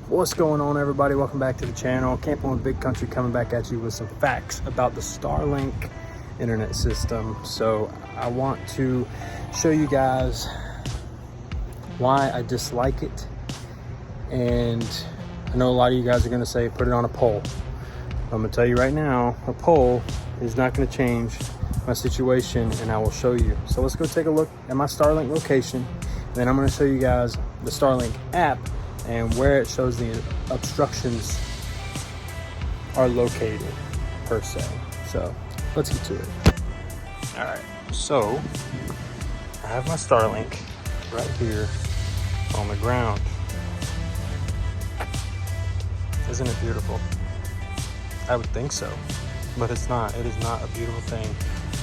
What's going on, everybody? Welcome back to the channel. Camping with Big Country, coming back at you with some facts about the Starlink internet system. So I want to show you guys why I dislike it, and I know a lot of you guys are going to say put it on a poll. I'm going to tell you right now, a poll is not going to change my situation, and I will show you. So let's go take a look at my Starlink location, and then I'm going to show you guys the Starlink app and where it shows the obstructions are located per se. So let's get to it. All right, so I have my Starlink right here on the ground. Isn't it beautiful? I would think so, but it's not. It is not a beautiful thing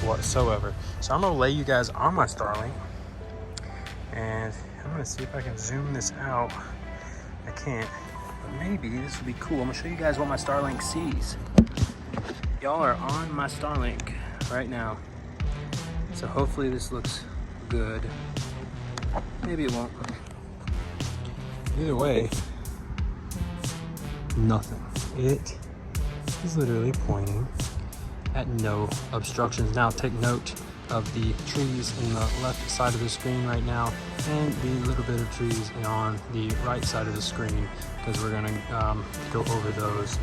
whatsoever. So I'm gonna lay you guys on my Starlink, and I'm gonna see if I can zoom this out. I can't, but maybe this will be cool. I'm gonna show you guys what my Starlink sees. Y'all are on my Starlink right now, so hopefully this looks good. Maybe it won't. Either way, nothing. It is literally pointing at no obstructions. Now take note of the trees in the left side of the screen right now, and the little bit of trees on the right side of the screen, because we're gonna go over those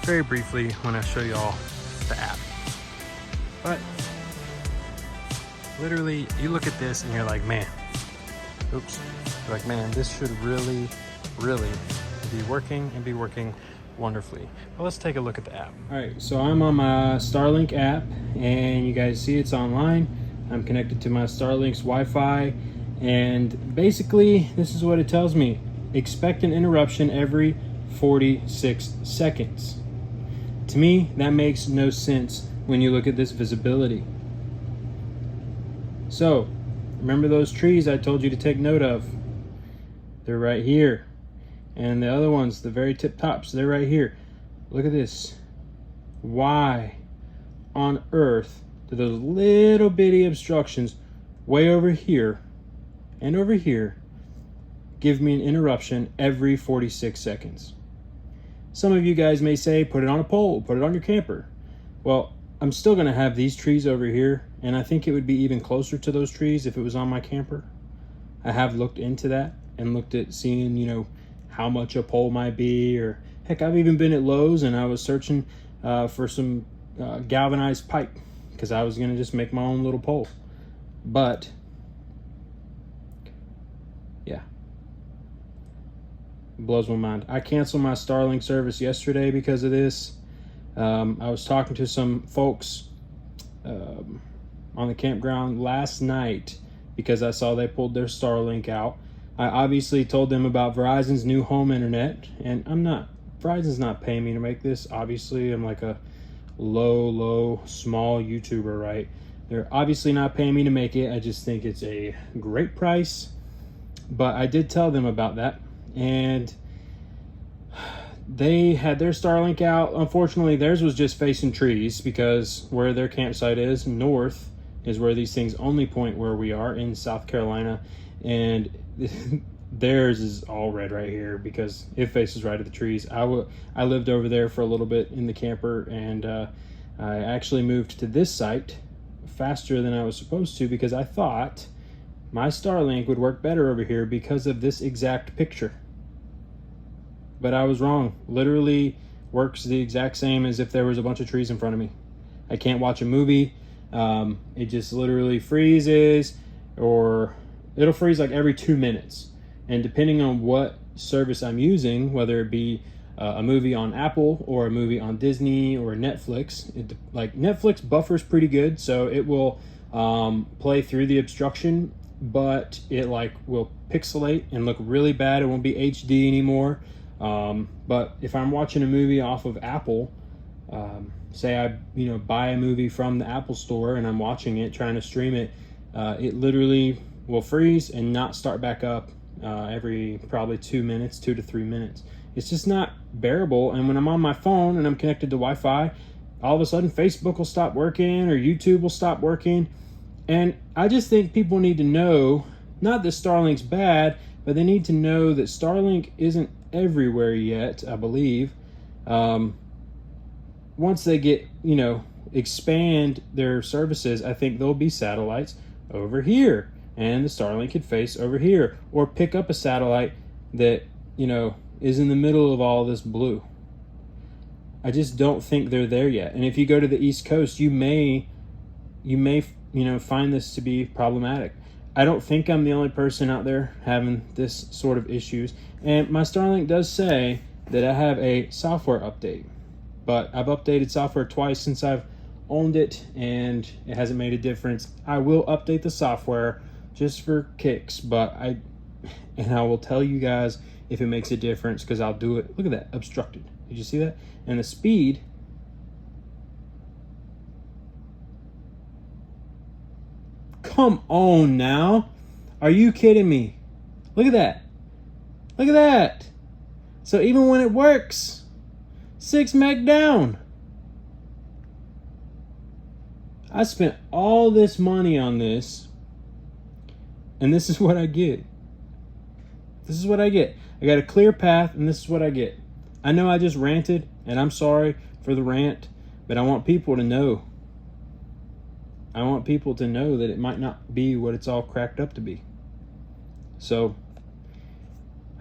very briefly when I show y'all the app. But literally, you look at this and you're like, man, oops, you're like, man, this should really be working and be working wonderfully. But let's take a look at the app. All right, so I'm on my Starlink app, and you guys see it's online. I'm connected to my Starlink's Wi-Fi, and basically this is what it tells me: expect an interruption every 46 seconds. To me, that makes no sense when you look at this visibility. So remember those trees I told you to take note of? They're right here. And the other ones, the very tip tops, they're right here. Look at this. Why on earth do those little bitty obstructions way over here and over here give me an interruption every 46 seconds? Some of you guys may say, put it on a pole, put it on your camper. Well, I'm still gonna have these trees over here, and I think it would be even closer to those trees if it was on my camper. I have looked into that and looked at seeing, how much a pole might be, or heck, I've even been at Lowe's and I was searching for some galvanized pipe, because I was gonna just make my own little pole. But yeah, it blows my mind. I canceled my Starlink service yesterday because of this. I was talking to some folks on the campground last night because I saw they pulled their Starlink out. I obviously told them about Verizon's new home internet, and Verizon's not paying me to make this. Obviously, I'm like a low, small YouTuber, right? They're obviously not paying me to make it. I just think it's a great price. But I did tell them about that, and they had their Starlink out. Unfortunately, theirs was just facing trees, because where their campsite is, north, is where these things only point, where we are in South Carolina. And theirs is all red right here because it faces right at the trees. I lived over there for a little bit in the camper, and I actually moved to this site faster than I was supposed to, because I thought my Starlink would work better over here because of this exact picture. But I was wrong. Literally works the exact same as if there was a bunch of trees in front of me. I can't watch a movie. It just literally freezes, or it'll freeze like every 2 minutes. And depending on what service I'm using, whether it be a movie on Apple or a movie on Disney or Netflix, like Netflix buffers pretty good, so it will play through the obstruction, but it will pixelate and look really bad. It won't be HD anymore. But if I'm watching a movie off of Apple, say I buy a movie from the Apple store and I'm watching it, trying to stream it, it literally will freeze and not start back up every probably 2 to 3 minutes. It's just not bearable. And when I'm on my phone and I'm connected to Wi-Fi, all of a sudden Facebook will stop working or YouTube will stop working. And I just think people need to know, not that Starlink's bad, but they need to know that Starlink isn't everywhere yet, I believe. Once they get, expand their services, I think there'll be satellites over here, and the Starlink could face over here, or pick up a satellite that, is in the middle of all this blue. I just don't think they're there yet. And if you go to the East Coast, you may find this to be problematic. I don't think I'm the only person out there having this sort of issues. And my Starlink does say that I have a software update, but I've updated software twice since I've owned it, and it hasn't made a difference. I will update the software just for kicks, I will tell you guys if it makes a difference, because I'll do it. Look at that, obstructed. Did you see that? And the speed, come on now. Are you kidding me? Look at that. Look at that. So even when it works, 6 meg down. I spent all this money on this, and this is what I get. This is what I get. I got a clear path, and this is what I get. I know I just ranted, and I'm sorry for the rant, but I want people to know. I want people to know that it might not be what it's all cracked up to be. So,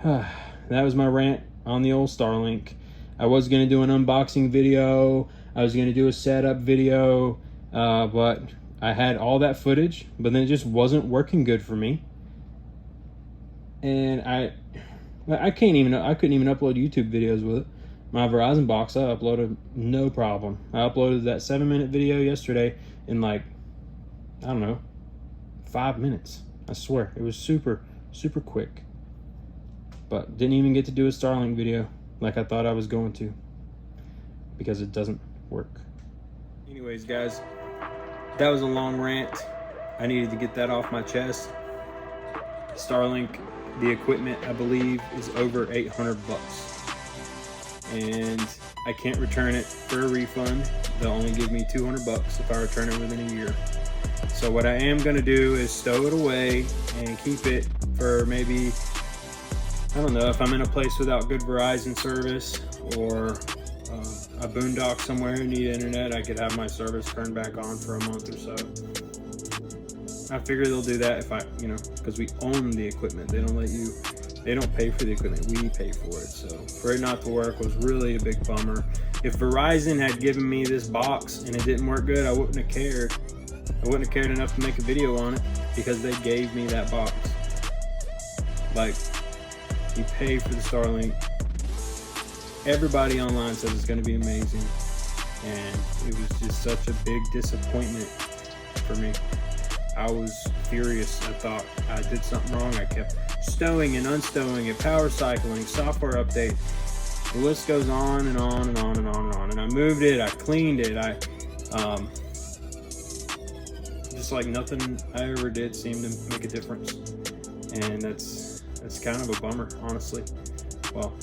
that was my rant on the old Starlink. I was going to do an unboxing video. I was going to do a setup video, but I had all that footage, but then it just wasn't working good for me. And I couldn't even upload YouTube videos with it. My Verizon box, I uploaded no problem. I uploaded that 7-minute video yesterday in I don't know, 5 minutes. I swear, it was super, super quick. But didn't even get to do a Starlink video like I thought I was going to, because it doesn't work. Anyways, guys, that was a long rant. I needed to get that off my chest. Starlink, the equipment, I believe, is over $800, and I can't return it for a refund. They'll only give me $200 if I return it within a year. So what I am going to do is stow it away and keep it for maybe, I don't know, if I'm in a place without good Verizon service, or a boondock somewhere and need internet, I could have my service turned back on for a month or so. I figure they'll do that if I, because we own the equipment. They don't pay for the equipment, we pay for it. So for it not to work was really a big bummer. If Verizon had given me this box and it didn't work good, I wouldn't have cared. I wouldn't have cared enough to make a video on it, because they gave me that box. You pay for the Starlink. Everybody online says it's going to be amazing, and it was just such a big disappointment for me. I was furious. I thought I did something wrong. I kept stowing and unstowing it, power cycling, software update. The list goes on and on and on and on and on. And I moved it, I cleaned it, just like nothing I ever did seemed to make a difference. And that's kind of a bummer, honestly. Well,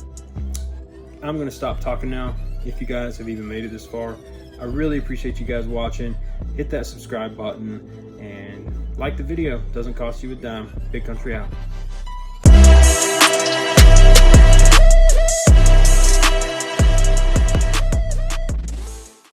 I'm going to stop talking now. If you guys have even made it this far, I really appreciate you guys watching. Hit that subscribe button and like the video. Doesn't cost you a dime. Big Country out.